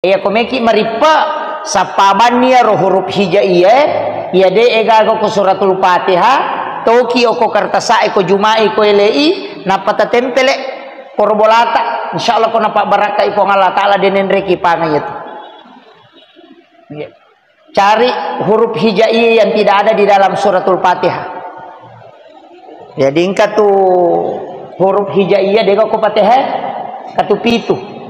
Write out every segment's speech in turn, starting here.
Ya komeki maripa sapabania ro huruf hijaiyah ya de ega ko suratul Fatihah toki oko kartasa eko jumai ko elei napata tempele korbolata insyaallah ko napa baraka ipo Allah taala denen reki pangayat. Ya. Cari huruf hijaiyah yang tidak ada di dalam suratul Fatihah. Ya dingka tu huruf hijaiyah dega ko Fatihah katupitu.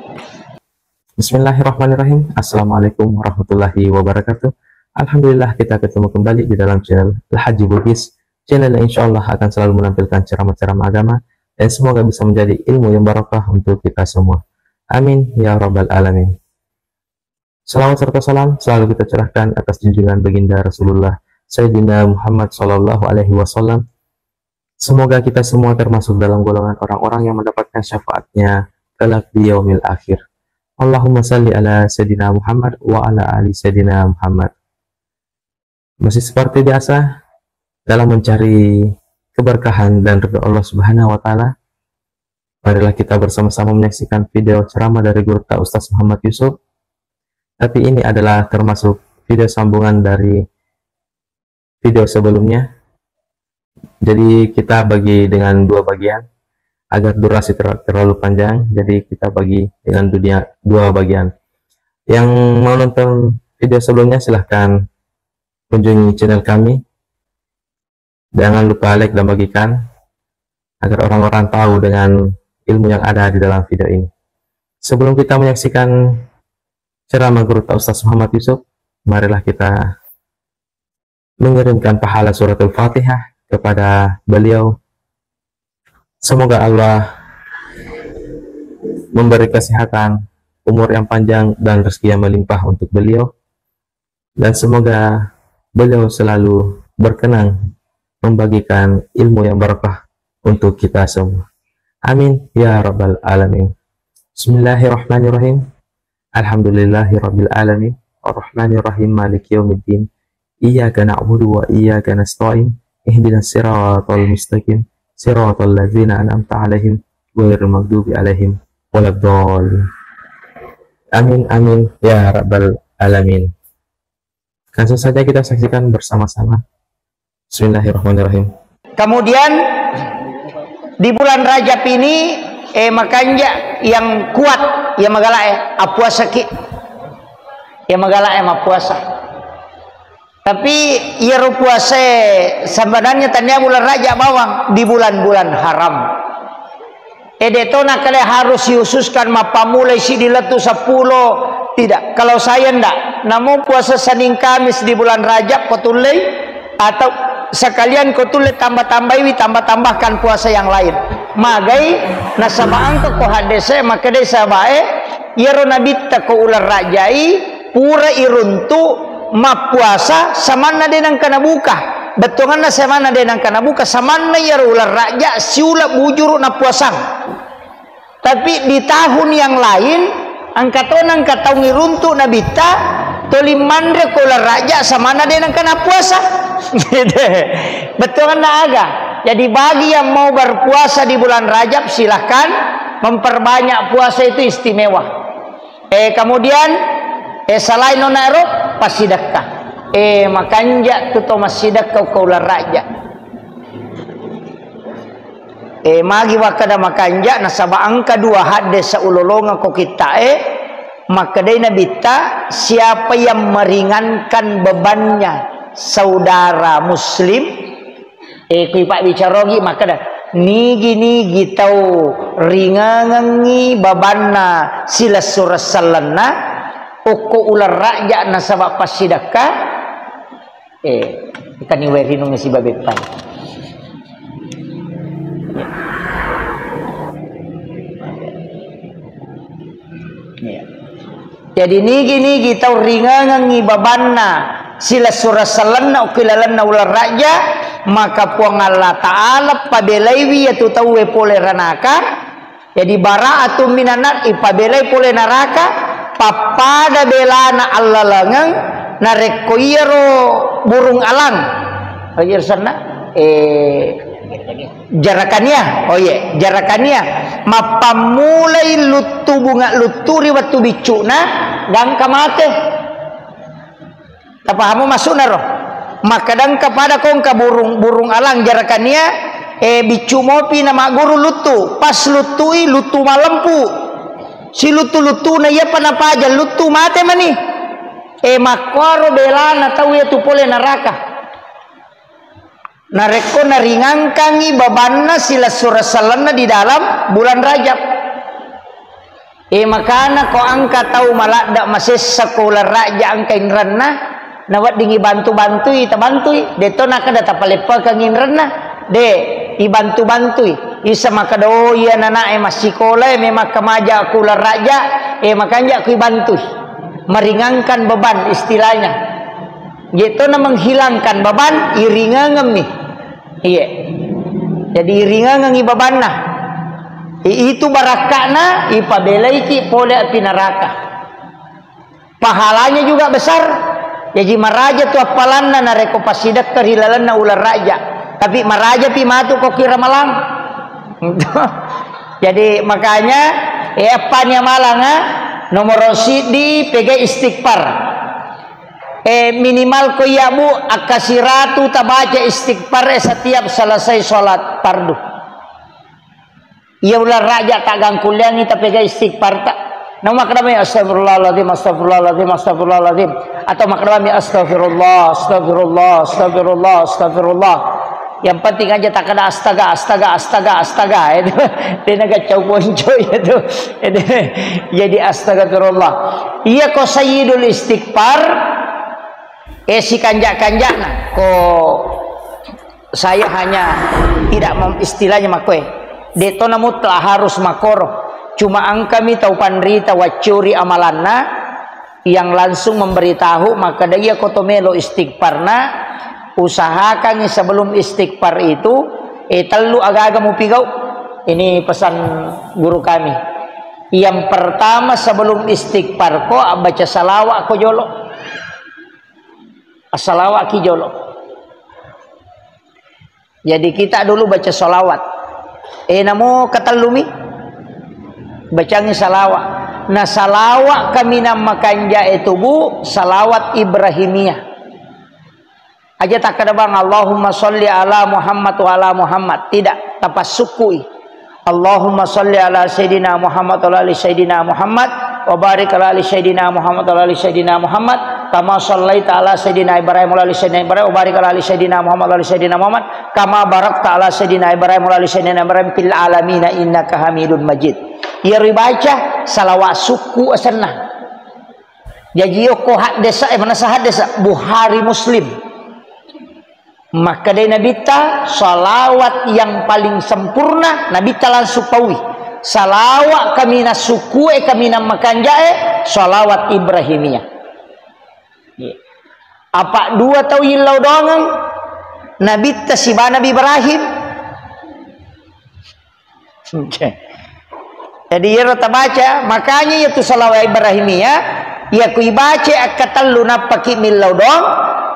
Bismillahirrahmanirrahim. Assalamualaikum warahmatullahi wabarakatuh. Alhamdulillah kita ketemu kembali di dalam channel Al-Haji Bugis, channel yang insya Allah akan selalu menampilkan ceramah-ceramah agama dan semoga bisa menjadi ilmu yang barokah untuk kita semua. Amin ya rabbal alamin. Salawat serta salam selalu kita curahkan atas junjungan baginda Rasulullah Sayyidina Muhammad Sallallahu Alaihi Wasallam. Semoga kita semua termasuk dalam golongan orang-orang yang mendapatkan syafaatnya kelak di yaumil akhir. Allahumma salli ala Sayyidina Muhammad wa ala ali Sayyidina Muhammad. Masih seperti biasa dalam mencari keberkahan dan ridha Allah Subhanahu wa taala, marilah kita bersama-sama menyaksikan video ceramah dari Guru kita Ustaz Muhammad Yusuf. Tapi ini adalah termasuk video sambungan dari video sebelumnya. Jadi kita bagi dengan dua bagian agar durasi terlalu panjang, jadi kita bagi dengan dua bagian. Yang mau nonton video sebelumnya silahkan kunjungi channel kami. Jangan lupa like dan bagikan agar orang-orang tahu dengan ilmu yang ada di dalam video ini. Sebelum kita menyaksikan ceramah Guru Ustaz Muhammad Yusuf, marilah kita mengirimkan pahala suratul Fatihah kepada beliau. Semoga Allah memberi kesehatan, umur yang panjang, dan rezeki yang melimpah untuk beliau. Dan semoga beliau selalu berkenan membagikan ilmu yang barakah untuk kita semua. Amin ya rabbal alamin. Bismillahirrahmanirrahim. Alhamdulillahi rabbil alamin. Ar-Rahmanirrahim maliki yaumiddin. Iyyaka na'budu wa iyyaka nasta'in. Ihdinas siratal mustaqim. Siratal ladzina an'amta 'alaihim ghairil maghdubi 'alaihim waladdallin. Amin amin ya rabbal alamin. Langsung saja kita saksikan bersama-sama. Bismillahirrahmanirrahim. Kemudian di bulan Rajab ini makanya yang kuat ya magala puasa ki. Ya magala puasa. Tapi ia puasa sebenarnya tanya bulan Rajab bawang di bulan-bulan haram. Edetona kalian harus diususkan mapa mulai si diletu 10 tidak. Kalau saya ndak, namun puasa Senin Kamis di bulan Rajab kotulai atau sekalian kotulai tambahkan puasa yang lain. Magai nasaba angka ko hadese maka desa bae yero nabitta ko ular rajai pura iruntu ma puasa samana denang kana buka betongan na samana denang kana buka samana ya ular raja siula bujuru na puasa. Tapi di tahun yang lain angkatonang katau ngiruntu nabita tolimandre ko ular raja samana denang kana puasa. Betongan na aga. Jadi bagi yang mau berpuasa di bulan Rajab silahkan memperbanyak puasa, itu istimewa. Kemudian selain nonaro pasidakah makanja tuto masidakah kaulah raja magi wakada makanja nasaba angka 2 hadis saulolongan ko kita maka dai nabita siapa yang meringankan bebannya saudara muslim kui pak bicarogi maka dah nigi tau ringangi babanna sila surasalana oko ular raja nasaba pasidaka ikan iweri nung si babepan jadi nigi tau ringangan ngibabanna sila surasalanna ukilalanna ular raja maka puang Allah Ta'ala pabelaiwi yaitu tau pole ranaka jadi bara'atu minanar ipabelai pole naraka papada belana Allah langang narekoiro burung alang ayer sana Jarakania, oh iya, Jarakania. Mapamulai lutu bunga luturi waktu bicuna dan kamate. Tapahamu masuk naro. Maka dan kepada kong ka burung alang Jarakania, bicu mopi nama guru lutu. Pas lutui lutu malempu. Si lutu na iya panapa aja lutu mate mani. Makoro belana tahu ya tu pole neraka. Nareko naringangkangi babanna sila surasalana di dalam bulan Rajab. Makana ko angka tahu malak masih sekolah raja angka inranna nawat dingi bantu-bantui tabantui deto naka data palepa kang inranna de ibantu-bantui isa makado iya nana masih sekolah memang kemaja kula raja makanya aku bantui meringankan beban istilahnya gitu na menghilangkan beban iringangem nih. Iya. Jadi iringan ngi babanna. Itu barakana ipabelai ki pole api neraka. Pahalanya juga besar. Jadi maraja tu apalanna nareko pasidak terhilalanna ular raja. Tapi maraja pi matu kok kira malang. Jadi makanya apanya malanga nomor di pegai istighfar. Minimal ko yabu akasiratu tabaca istighfar setiap selesai sholat fardu. Ya ulah raja tak gangkulian kita pegang istighfar tak. Nama kami astagfirullahaladzim, astagfirullahaladzim, astagfirullahaladzim. Atau maknanya astagfirullah, astagfirullah, astagfirullah, astagfirullah. Yang penting aja tak ada astaga. Itu dia naga cowok itu. Jadi astagfirullah. Iya ko sayyidul istighfar. Si kanjak-kanjakna ko saya hanya tidak istilahnya makwe detona mutlak harus makoro cuma angkami tahu pandrita wacuri amalanna yang langsung memberitahu maka dia kotomelo istighfarna usahakan sebelum istighfar itu telu agak-agak mau pigau ini pesan guru kami yang pertama sebelum istighfar ko baca salawat ko jolo as-salawat ki jolo. Jadi kita dulu baca salawat. Namo katalumi bacangi salawat. Nah salawat kami namakanja itu bu salawat Ibrahimiyah. Aja tak ada bang Allahumma sholli ala Muhammad wa ala Muhammad. Tidak tapasukui. Allahumma sholli ala Sayyidina Muhammad wa ala Sayyidina Muhammad wa barik ala Sayyidina Muhammad wa ala Sayyidina Muhammad kama shallaita ala Sayyidina Ibrahim wa ala Sayyidina Ibrahim wa barik ala Sayyidina Muhammad wa ala Sayyidina Muhammad kama barakta ala Sayyidina Ibrahim wa ala Sayyidina Ibrahim fil alamin innaka Hamidun Majid. Ya ribaca salawat suku asana. Jadi ko hak desa mana sahad desa Bukhari Muslim. Maka dari Nabi ta salawat yang paling sempurna Nabi ta langsung pawi salawat kami na suku kami na makanjae salawat Ibrahimiyah. Apa dua tahu ilau dongang Nabi ta si Nabi Ibrahim. Jadi ya rata baca makanya itu salawat Ibrahimiyah ya ku ibaca akatallu napaki milau dong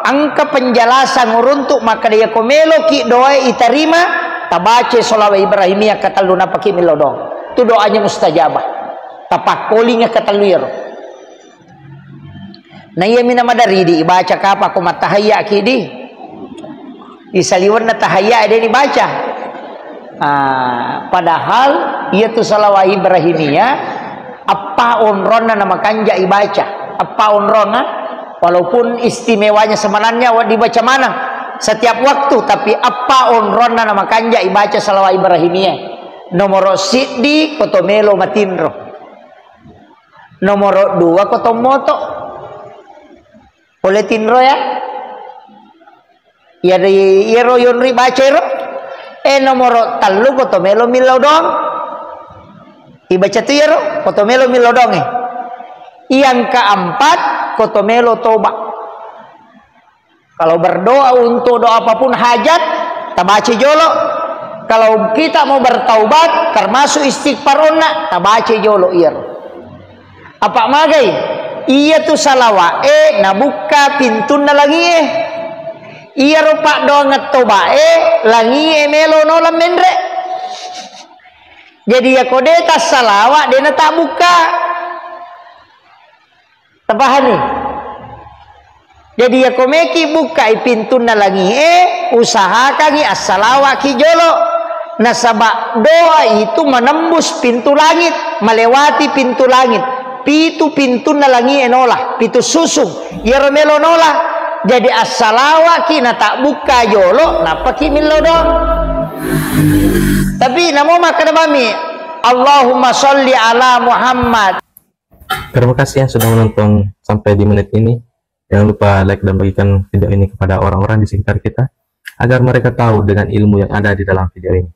angka penjelasan nguruntuk maka dia komelo ki doa iterima tabace salawat Ibrahimiyah kata luna pakai milodong itu doanya mustajabah tapakolinya kata luyero nah iya mina madari di baca kapa ko matahaya kidi isaliwan na tahaya ada dibaca padahal ia tu salawat Ibrahimiyah apa onrona nama kanja ibaca apa onrona walaupun istimewanya sebenarnya dibaca mana setiap waktu tapi apa onrona nama kanja ibaca salawat Ibrahimiyah nomor sidi kotomelo matinro nomor 2 kotomoto boleh tinro ya ya di iro yonri baca iro nomor 3 kotomelo milodong ibaca tu iro kotomelo milodong yang keempat kotomelo toba. Kalau berdoa untuk doa apapun hajat, tabaca jolo. Kalau kita mau bertaubat, termasuk istighfar onna, tabaca jolo ir. Apa magai? Iya tu salawat. Nabuka pintuna lagi Iya rupa doang ngetobae langi emelo nolam mendre. Jadi ya kode tas salawat dia tak buka. Tabahani. Jadi ya komeki buka pintu na langi usahakan as-salawat ki jolo. Nasabak doa itu menembus pintu langit, melewati pintu langit. Pitu pintu na langi enolah, pitu susung. Ya romelo nolah. Jadi as-salawat ki na tak buka jolo, napa ki milodo. Tapi namo makan mami Allahumma sholli ala Muhammad. Terima kasih yang sudah menonton sampai di menit ini. Jangan lupa like dan bagikan video ini kepada orang-orang di sekitar kita agar mereka tahu dengan ilmu yang ada di dalam video ini.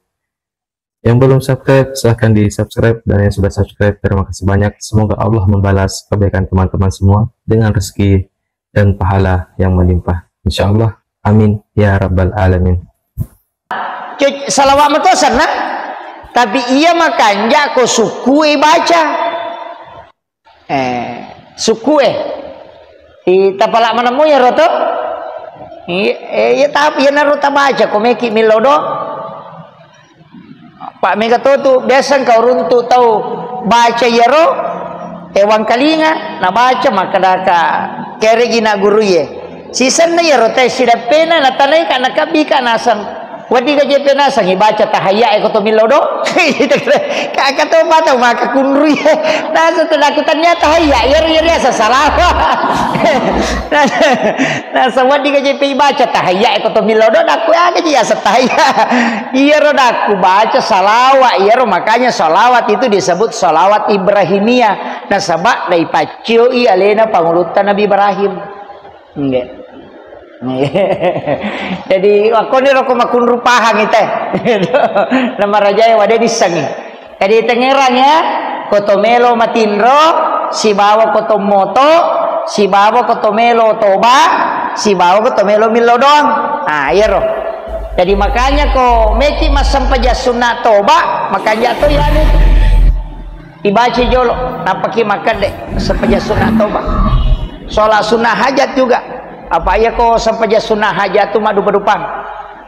Yang belum subscribe silahkan di subscribe, dan yang sudah subscribe terima kasih banyak. Semoga Allah membalas kebaikan teman-teman semua dengan rezeki dan pahala yang melimpah, insyaallah. Amin ya rabbal alamin. Salawat matosan nah, tapi ia makan jako suku baca suku tapalak mana mo ya roto iya tapi ya naruta baca komeki milodo Pak Megatotu biasa kau runtu tahu baca yaro ewang kalinga na baca maka daka keregi na guru ye sisan na yaro teh sida pena na tanai kana kabika nasang wadi ka jepe nasang ibaca tahaya eko to milodo kaka to mata maka kunru ye nasa tadakutannya tahaya yaro asa salah nasa wadi ka jepe ibaca tahaya eko to milodo daku aga ji asa tahaya yaro daku baca salawat yaro makanya salawat itu disebut salawat Ibrahimiyah nasabak dai pacio i alena pangulutan Nabi Ibrahim nggak. Jadi aku ni roko makun rupahang ite nama raja wade disangi jadi tengerangnya kotomelo matinro si bawa kotomoto si bawa kotomelo toba si bawa kotomelo milodong roh. Jadi makanya ko meki masam paja sunat toba makanya to ya ni dibaca jolo napaki makan dek sepaja sunat toba sholat sunnah hajat juga apa ya kok sampai sunnah hajat tu madu berupang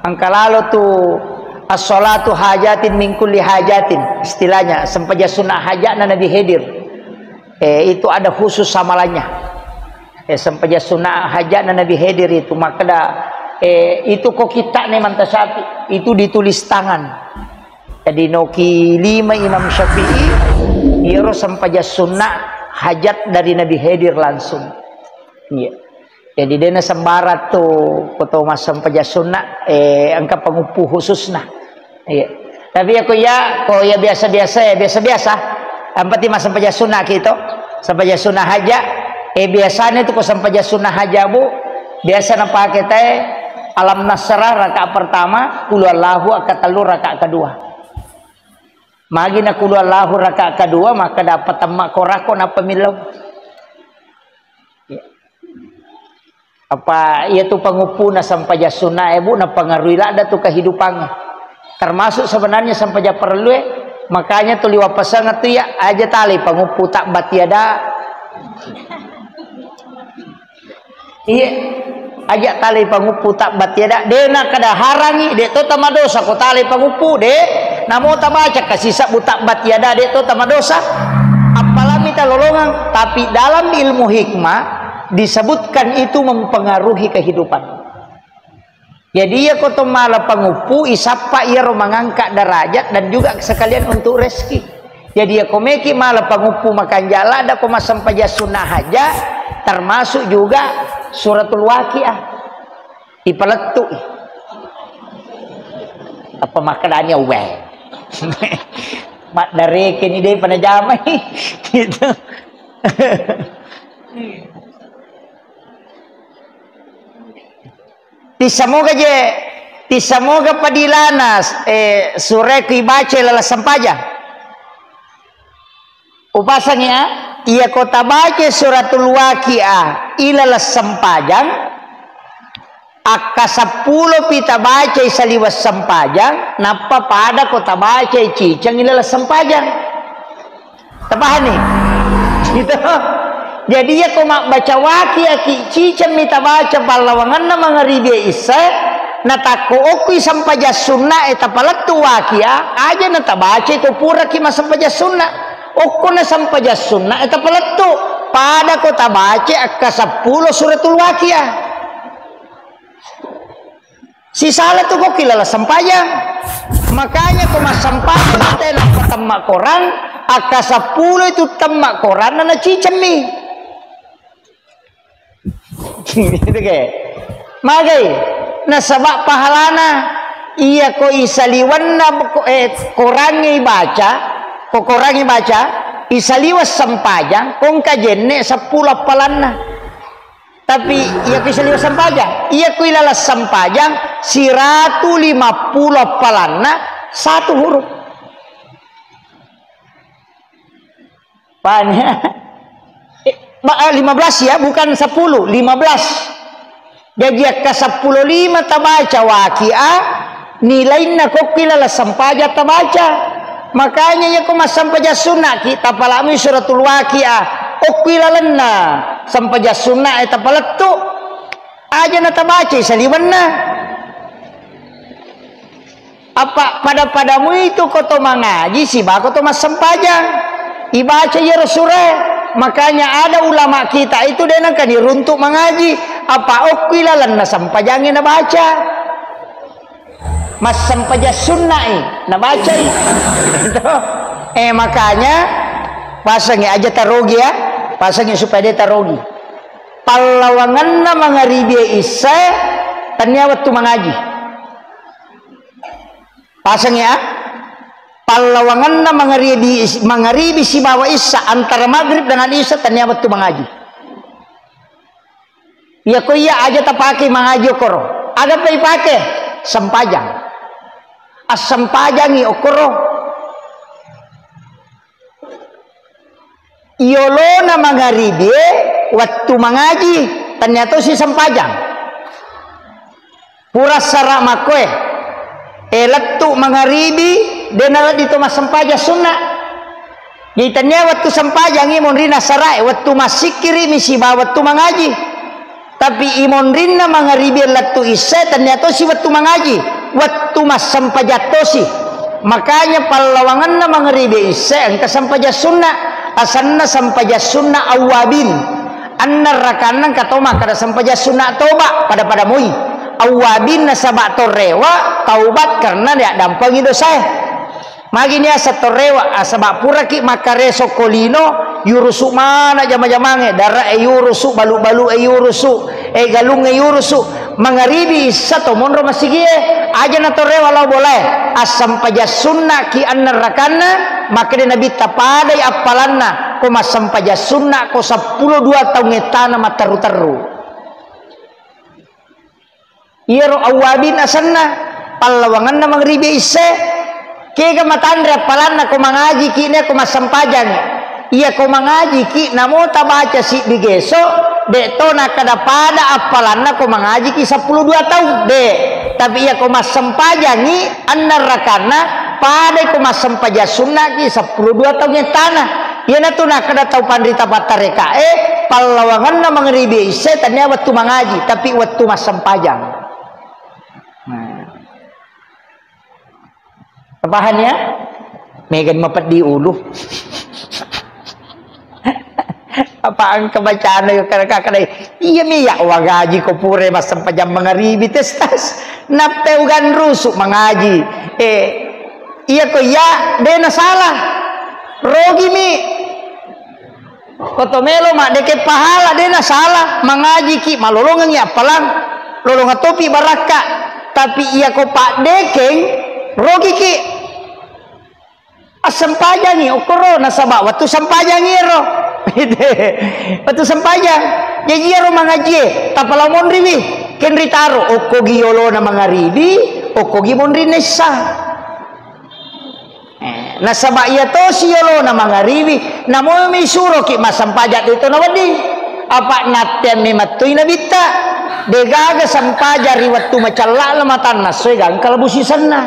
angka lalu tu as-sholatu hajatin min kulli hajatin istilahnya sampai sunnah hajat na Nabi hadir itu ada khusus samalannya sampai sunnah hajat na Nabi hadir itu maka itu kok kita nih mantasati itu ditulis tangan jadi noki 5 Imam Syafi'i iro sampai sunnah hajat dari Nabi hadir langsung iya. Jadi dia sembarat tuh foto masam paja sunnah angka pengupu khususna iya. Tapi aku ya kok ya biasa ampati masam paja sunnah gitu sampai sunnah haja biasanya tuh kok sampai sunnah haja bu biasa pakai teh alam nasrah rakaat pertama qul huwallahu akatalu rakaat kedua magina qul huwallahu rakaat kedua maka dapat tamak korako na pemilau apa ia tu pengupu na sampai sunnah ibu na pengaruhi ada tu kehidupannya termasuk sebenarnya sampai perlu makanya tu liwa pasangan tu ya aja tali pengupu tak batiada iya aja tali pengupu tak batiada dia nak kada harangi dia tu tamadosa ko tali pengupu deh namo tak baca kasih sabu tak batiada dia tu tamadosa apalagi ta lolongan tapi dalam ilmu hikmah disebutkan itu mempengaruhi kehidupan. Jadi ya koto malah pengupu isapa ia mengangkat derajat dan juga sekalian untuk rezeki. Jadi ya komeki malah pengupu makan jala ada koma sampai sunnah haja termasuk juga suratul waqiah dipeletu apa makanannya weh mak dari kini deh pada jamai gitu. Tisamoga padilanas sureki baca lala sampaja upasanya ia kota baca suratul waqiah ilala sampajang akka 10 pita baca saliwas sampajang napa pada kota baca cicang ilala sampajang tabahan nih gitu Jadi ya ko mak baca waki aki cicam mita baca palawangan na mga ribe isa natako okui sampaja sunna eta palatu waki aja nata baca itu pura ki masampaja sunna okko na sampaja sunna eta palatu pada ko tabaca akka 10 suratul waqiah. Si salah tu kok kilala sampayang. Makanya ko masampayang tena patamma Quran akka 10 itu tamma Quran na cicami. Gitu ke? Magai nasabak pahalana iya ko isaliwan na Qurangi baca, ko Qurangi baca isaliwas sampajang kung kajenne 10 palanna. Tapi iya ko isaliwas sampajang, iya ko ilalas sampajang 150 palanna 1 huruf. Banyak 15 ya, bukan 10, 15. Jadi ka 15 tabaca waqiah, nilainya kok kilala sampaja tabaca. Makanya ya ko masampaja sunnah kita palami suratul waqiah. O kilalanna sampaja sunnah eta palattu. Aja na tabaca saliwanna. Apa padamu itu ko to mangaji si ba ko to masampajang. Ibaca ya Rasulullah. Makanya ada ulama kita itu denang kan diruntuk mengaji apa okwilalan na sampajangin na baca mas sampaja sunnah na baca makanya pasangnya aja tarogi ya, pasangnya supaya dia tarogi palawangan na mga ribe isa tanya waktu mengaji pasangnya palawangan na mangaribi si bawa isya antara maghrib dengan isya tanya waktu mengaji. Ya ko iya aja tapake mengaji okoro. Ada pa ipake sampajang. As sampajangi okoro. Iolo na mangaribi waktu mengaji tanya to si sampajang. Pura sara makwe. Elattu mangaribi denala dito masampaja sunnah. Gitanya waktu sampajang imon rina sarai waktu masikiri misiba waktu mengaji. Tapi imon rina mangaribi lattu isa ternyata si waktu mengaji waktu masampaja tosi. Makanya palawangan na mangaribi isa ang kasampaja sunnah asanna sampaja sunnah awabin. Anna rakanan katoma kada sampaja sunnah toba pada mui. Awabin na sabak torewa taubat karena dia dampangi dosa. Maginya satorewa asabak pura ki makareso kolino yurusu mana jama-jamange darah yurusu balu-balu yurusu galung yurusu mangaribi sato monro masigie aja na torewa law boleh asam paja sunnah ki anna rakana maka dia nabi tapadai apalanna ko masam paja sunnah ko 12 tahun etana mataru-taru iro awabin asanna palawangan na mangribi ise kega matandra palanna ko mangaji ki ne ko masampajang iya ko mangaji ki namo tabaca si bigeso de to na kada pada apalanna ko mangaji ki 12 tahun de tapi iya ko masampajangi anna rakana pada ko masampaja sunnah ki 12 tahun tanah iya na to na kada tau pandrita batareka palawangan na mangribi ise tanya waktu mangaji tapi waktu masampajang. Pahannya megan mapat di ulu apaan kebacaan yo kadang-kadang iya miyak wagaji ko pure mas sampajam mangaribi testas napteugan rusuk mengaji iya ko ya dena salah rogi mi kotomelo mak deket pahala dena salah mengaji ki malolongan ya palang lolongan topi baraka tapi iya ko pak dekeng rogi ki asampajangi okoro nasaba waktu sampajangi ro waktu sampajang jadi ro mangaji tapalamon ribi ken ritaro okogi yolo na mangaribi okogi monri nessa nasaba iya to si yolo na mangaribi namo mi suro ki masampajat dito na wadi apa naten mi matuy na bitta degaga sampajari waktu macalla matan nasoy gang kalabusisan na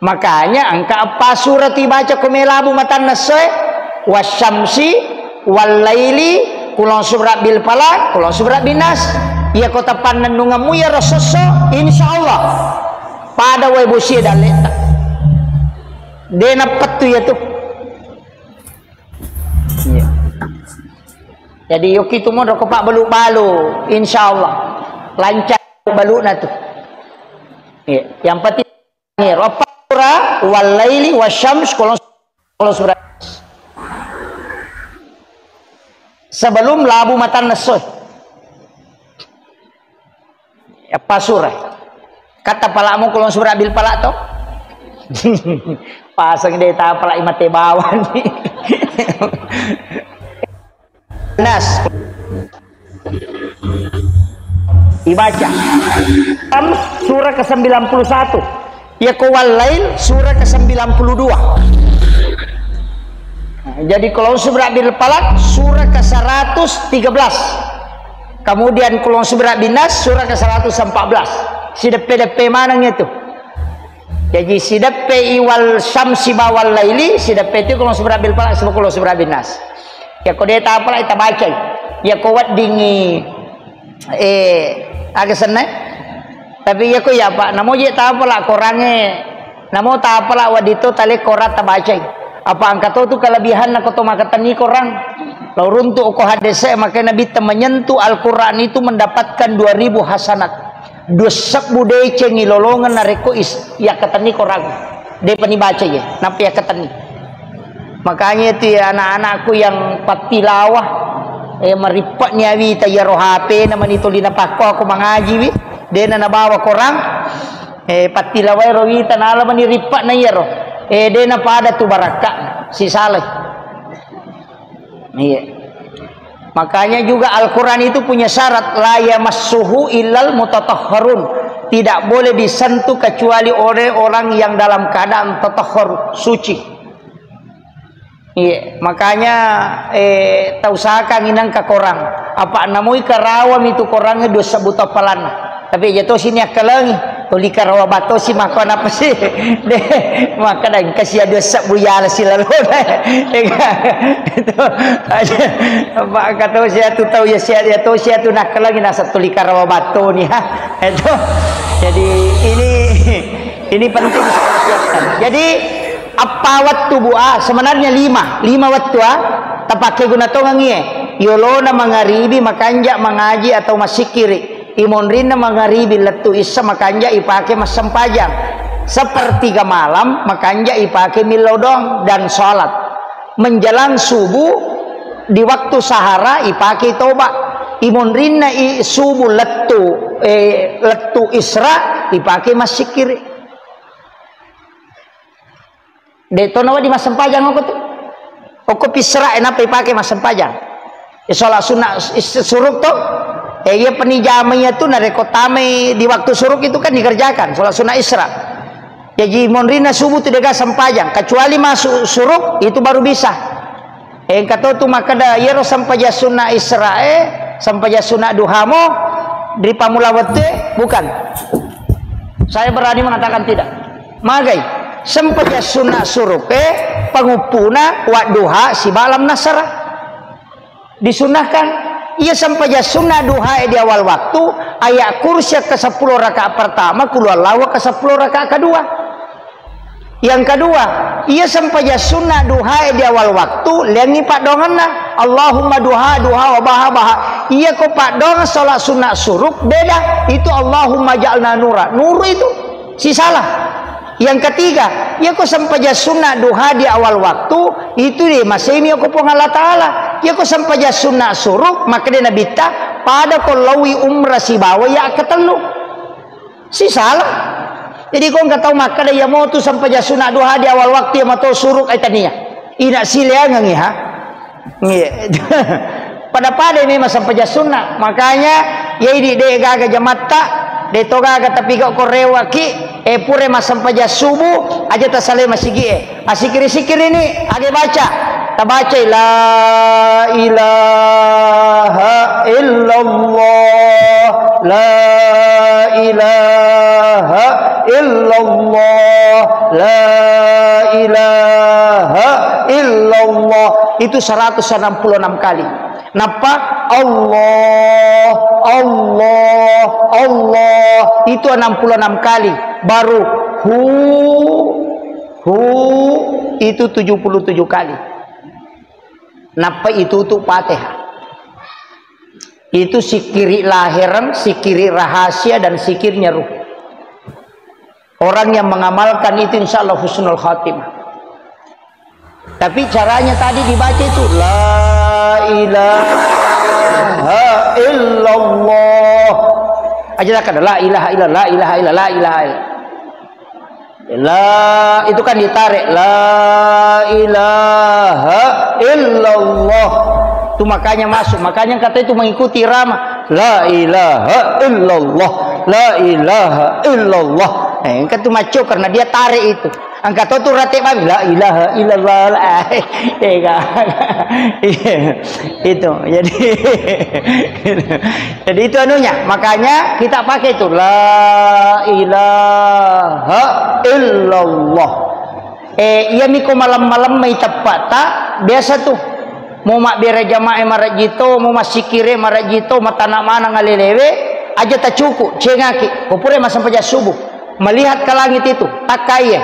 makanya angka apa surat dibaca kumelabu matan nasoy wasyamsi wal laili kulon surat bil falaq kulon surat binas ya kota panenungamu ya rasoso insyaallah pada wai busia dan letak dena petu ya tuh ya. Jadi yoki tu mo pak balu insyaallah lancar balu na tuh ya. Yang penting ni rapa wal laili wasyams kulon surat sebelum labu matan nasoh apa surah kata palamu kulon surah bil palak to pasang dia tak palak imate bawan nas dibaca surah ke-91 ya kawal lain surah ke-92. Jadi kalau surah bil falaq surah ke-113. Kemudian kalau surah binas surah ke-114. Sidepe mananya itu. Jadi sidepe iwal syamsi bawal laili sidepe itu kalau surah bil falaq sama kalau surah binas. Ya kau dia tak apa kita baca. Ya kuat dingi agak senang. Tapi ya kau ya Pak, namo je tak apalah korangnya. Namo tak apalah wadito tali korat tak baca. Apa angkat tu kelebihan nak kau makan ni korang. Lalu untuk kau hadise maka Nabi menyentuh Al-Quran itu mendapatkan 2000 hasanat. 2 budaya cengi lolongan nareko is ya kata ni korang. Dia pani baca je. Napa ya kata ni. Makanya itu ya anak-anakku yang patilawah meripat ni awi taya roh HP nama ni tuli napako aku mengaji wi. Dia na bawa korang patilawai rowi tanala mani ripat na ya roh. Dia na pada tu barakah si saleh. Iya. Makanya juga Al-Quran itu punya syarat la yamassuhu illal mutatahharun. Tidak boleh disentuh kecuali oleh orang yang dalam keadaan tatahhur suci. Iya, makanya tausahakan inang ka korang. Apa namoi karawam itu korangnya dosa buta palana. Tapi jatuh sini akalangi. Tuli karawa bato si makan apa sih? Maka dan kasih dosa buyala si lalu. Itu aja. Apa kata saya tu tahu ya saya tu nak akalangi nasa tuli karawa bato ni ha. Itu. Jadi ini penting siapkan. Jadi apa waktu buah sebenarnya 5 waktu tapake guna tongangi yolona mangaribi makanja mengaji atau masikiri imonrina mangaribi letu isa makanja ipake masempajang sepertiga malam makanja ipake milodong dan sholat menjelang subuh di waktu sahara ipake toba imonrina subuh letu isra ipake masikiri. Deto nawa di masempajang aku tu. Aku pisra enapa pakai masempajang. Sholat sunat suruk tu. Ya penijamanya tu narekotame di waktu suruk itu kan dikerjakan. Sholat sunat isra. Jadi monrina subuh tu dega sempajang. Kecuali masuk suruk itu baru bisa. Kata tu maka dah ya sampaja sunat isra sampaja sunat duhamo di pamulawate bukan. Saya berani mengatakan tidak. Magai. Sampaja sunnah surupe pangupuna wa duha si malam nasara disunahkan ia sampaja sunnah duha di awal waktu ayat kursi ke 10 rakaat pertama keluar lawa ke 10 rakaat kedua yang kedua ia sampaja sunnah duha di awal waktu lengi pak donganna Allahumma duha wa baha ia ko pak dongan salat sunnah suruk beda itu Allahumma ja'alna nura nur itu si salah. Yang ketiga, ya kau sampaja sunnah duha di awal waktu itu dia masih ini aku pun Allah Taala. Ya kau sampaja sunnah suruk maka dia Nabi ta pada kau lawi umrah si bawa ya ketelu si salah. Jadi kau nggak tahu maka dia mau tu sampaja sunnah duha di awal waktu yang mau suruk itania. Ina sileangan ha. Pada memang sampaja sunnah makanya ya ini dia gaga jamata de toga ga tapi kau korewa ki pure masampaja subuh aja tasale masigi asikir ini age baca tabaca la ilaha illallah la ilaha illallah la ilaha illallah itu 166 kali. Napa? Allah, Allah, Allah, itu 66 kali. Baru hu itu 77 kali. Napa itu Fatihah? Itu sikiri lahiran, sikiri rahasia, dan sikirnya ruh. Orang yang mengamalkan itu insya Allah husnul khatimah. Tapi caranya tadi dibaca itu la ilaha illallah. Aja kan la ilaha illallah, la ilaha illallah, la ilaha illallah. La itu kan ditarik la ilaha illallah. Itu makanya masuk, makanya kata itu mengikuti irama la ilaha illallah, la ilaha illallah. Engkau tu maco karena dia tarik itu. Angkat tu ratik paham la ilaha illallah. Itu. Jadi itu anunya. Makanya kita pakai itu la ilaha illallah. Iya miko malam-malam mai tepat tak biasa tuh. Mau mak bere jamaah marajito, mau masikire marajito, matana mana ngalelewe aja tak cukup cengaki. Popure mas sampai subuh. Melihat ke langit itu tak kaya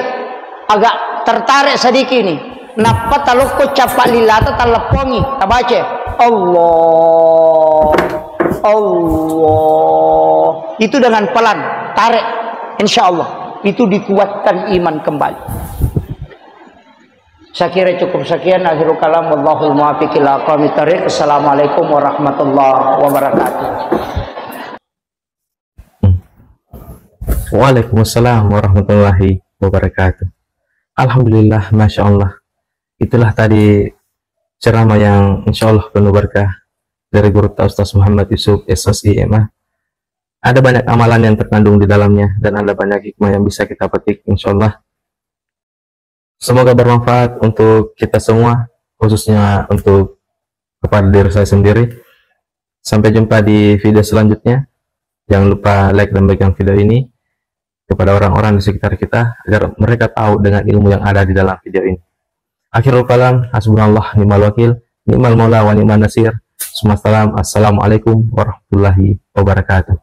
agak tertarik sedikit nih. Napa taloko capak lilata telepongi tak baca Allah Allah itu dengan pelan tarik, insya Allah itu dikuatkan iman kembali. Saya kira cukup sekian. Akhirul kalam, wallahul muwaffiq ila aqwamit thoriq. Assalamualaikum warahmatullahi wabarakatuh. Waalaikumsalam warahmatullahi wabarakatuh. Alhamdulillah, Masya Allah. Itulah tadi ceramah yang insya Allah penuh berkah dari Guru Ustaz Muhammad Yusuf SSI MA. Ada banyak amalan yang terkandung di dalamnya dan ada banyak hikmah yang bisa kita petik insya Allah. Semoga bermanfaat untuk kita semua, khususnya untuk kepada diri saya sendiri. Sampai jumpa di video selanjutnya. Jangan lupa like dan bagikan video ini kepada orang-orang di sekitar kita agar mereka tahu dengan ilmu yang ada di dalam video ini. Akhirul kalam, hasbunallah ni'mal wakil, ni'mal maula wa ni'man nasir. Assalamualaikum warahmatullahi wabarakatuh.